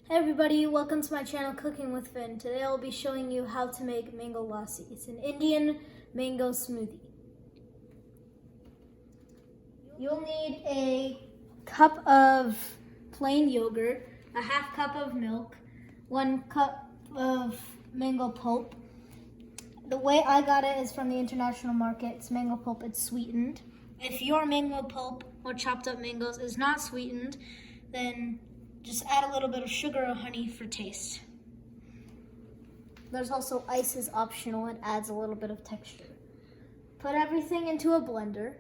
Hey everybody, welcome to my channel Cooking with Finn. Today I'll be showing you how to make Mango Lassi. It's an Indian mango smoothie. You'll need a cup of plain yogurt, a half cup of milk, 1 cup of mango pulp. The way I got it is from the international market. It's mango pulp, it's sweetened. If your mango pulp or chopped up mangoes is not sweetened, then just add a little bit of sugar or honey for taste. There's also ice is optional and adds a little bit of texture. Put everything into a blender,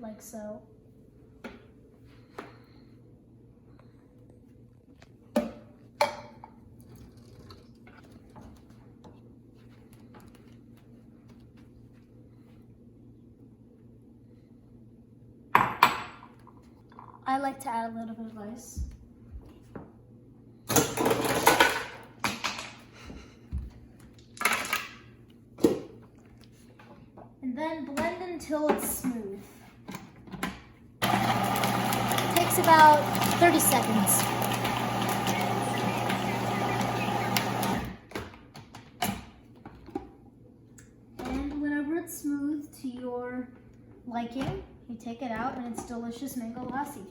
like so. I like to add a little bit of ice. And then blend until it's smooth. It takes about 30 seconds. And whenever it's smooth to your liking, you take it out and it's delicious Mango Lassi.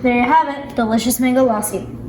There you have it, delicious Mango Lassi.